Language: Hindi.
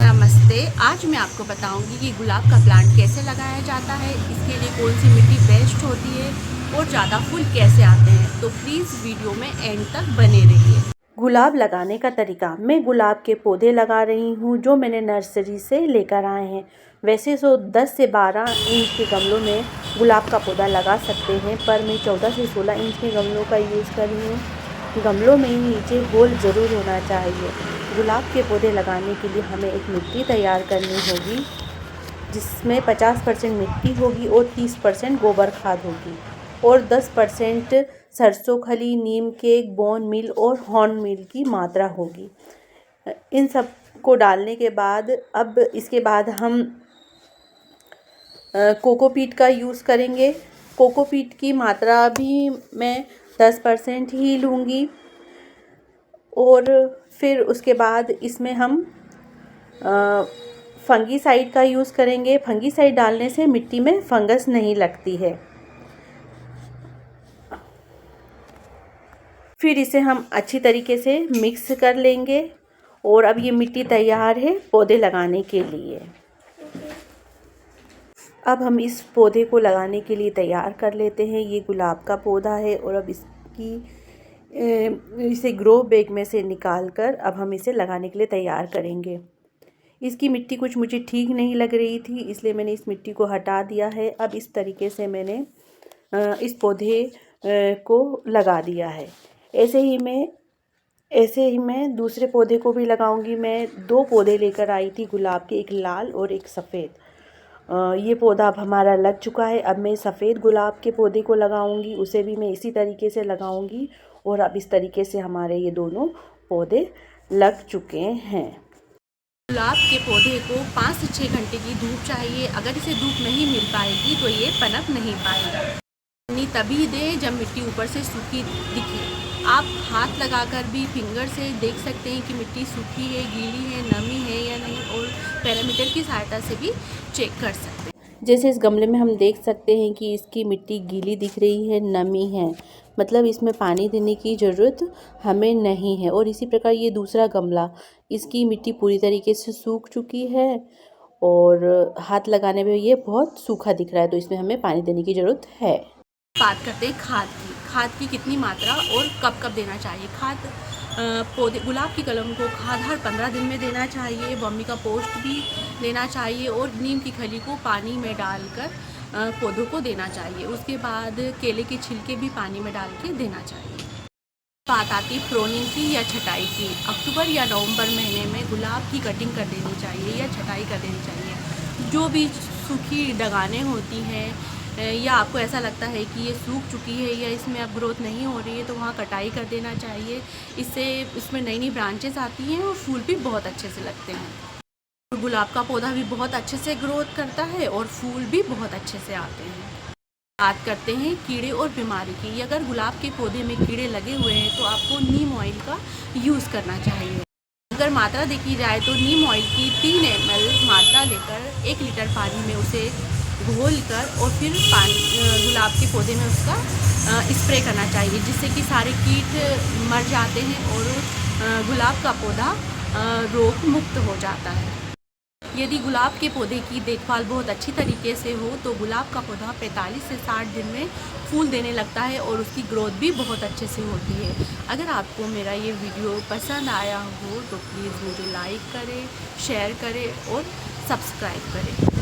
नमस्ते। आज मैं आपको बताऊंगी कि गुलाब का प्लांट कैसे लगाया जाता है, इसके लिए कौन सी मिट्टी बेस्ट होती है और ज़्यादा फूल कैसे आते हैं। तो प्लीज़ वीडियो में एंड तक बने रहिए। गुलाब लगाने का तरीका। मैं गुलाब के पौधे लगा रही हूँ जो मैंने नर्सरी से लेकर आए हैं। वैसे तो 10 से 12 इंच के गमलों में गुलाब का पौधा लगा सकते हैं, पर मैं 14 से 16 इंच के गमलों का यूज़ कर रही हूँ। गमलों में नीचे होल ज़रूर होना चाहिए। गुलाब के पौधे लगाने के लिए हमें एक मिट्टी तैयार करनी होगी, जिसमें 50% मिट्टी होगी और 30% गोबर खाद होगी और 10% सरसों खली, नीम केक, बोन मील और हॉर्न मील की मात्रा होगी। इन सब को डालने के बाद अब इसके बाद हम कोकोपीट का यूज़ करेंगे। कोकोपीट की मात्रा भी मैं 10% ही लूँगी और फिर उसके बाद इसमें हम फंगीसाइड का यूज़ करेंगे। फंगीसाइड डालने से मिट्टी में फंगस नहीं लगती है। फिर इसे हम अच्छी तरीके से मिक्स कर लेंगे और अब ये मिट्टी तैयार है पौधे लगाने के लिए। अब हम इस पौधे को लगाने के लिए तैयार कर लेते हैं। ये गुलाब का पौधा है और अब इसे ग्रो बैग में से निकाल कर अब हम इसे लगाने के लिए तैयार करेंगे। इसकी मिट्टी कुछ मुझे ठीक नहीं लग रही थी, इसलिए मैंने इस मिट्टी को हटा दिया है। अब इस तरीके से मैंने इस पौधे को लगा दिया है। ऐसे ही मैं दूसरे पौधे को भी लगाऊंगी। मैं 2 पौधे लेकर आई थी गुलाब के, एक लाल और एक सफ़ेद। ये पौधा अब हमारा लग चुका है। अब मैं सफ़ेद गुलाब के पौधे को लगाऊंगी, उसे भी मैं इसी तरीके से लगाऊंगी और अब इस तरीके से हमारे ये दोनों पौधे लग चुके हैं। गुलाब के पौधे को 5 से 6 घंटे की धूप चाहिए। अगर इसे धूप नहीं मिल पाएगी तो ये पनप नहीं पाएगा। पानी तभी दें जब मिट्टी ऊपर से सूखी दिखे। आप हाथ लगाकर भी फिंगर से देख सकते हैं कि मिट्टी सूखी है, गीली है, नमी है या नहीं, और पैरामीटर की सहायता से भी चेक कर सकते हैं। जैसे इस गमले में हम देख सकते हैं कि इसकी मिट्टी गीली दिख रही है, नमी है, मतलब इसमें पानी देने की ज़रूरत हमें नहीं है। और इसी प्रकार ये दूसरा गमला, इसकी मिट्टी पूरी तरीके से सूख चुकी है और हाथ लगाने में ये बहुत सूखा दिख रहा है, तो इसमें हमें पानी देने की ज़रूरत है। बात करते हैं खाद की कितनी मात्रा और कब कब देना चाहिए। खाद पौधे गुलाब की कलम को खाद हर 15 दिन में देना चाहिए। वर्मी का पोस्ट भी देना चाहिए और नीम की खली को पानी में डालकर पौधों को देना चाहिए। उसके बाद केले के छिलके भी पानी में डाल के देना चाहिए। बात आती है प्रोनिंग की या छटाई की। अक्टूबर या नवंबर महीने में गुलाब की कटिंग कर देनी चाहिए या छटाई कर देनी चाहिए। जो भी सूखी डगानें होती हैं या आपको ऐसा लगता है कि ये सूख चुकी है या इसमें अब ग्रोथ नहीं हो रही है, तो वहाँ कटाई कर देना चाहिए। इससे इसमें नई नई ब्रांचेस आती हैं और फूल भी बहुत अच्छे से लगते हैं। गुलाब का पौधा भी बहुत अच्छे से ग्रोथ करता है और फूल भी बहुत अच्छे से आते हैं। बात करते हैं कीड़े और बीमारी की। अगर गुलाब के पौधे में कीड़े लगे हुए हैं तो आपको नीम ऑयल का यूज़ करना चाहिए। अगर मात्रा देखी जाए तो नीम ऑयल की 3 ml मात्रा लेकर 1 लीटर पानी में उसे घोल कर और फिर गुलाब के पौधे में उसका स्प्रे करना चाहिए, जिससे कि सारे कीट मर जाते हैं और गुलाब का पौधा रोग मुक्त हो जाता है। यदि गुलाब के पौधे की देखभाल बहुत अच्छी तरीके से हो तो गुलाब का पौधा 45 से 60 दिन में फूल देने लगता है और उसकी ग्रोथ भी बहुत अच्छे से होती है। अगर आपको मेरा ये वीडियो पसंद आया हो तो प्लीज़ मुझे लाइक करें, शेयर करें और सब्सक्राइब करें।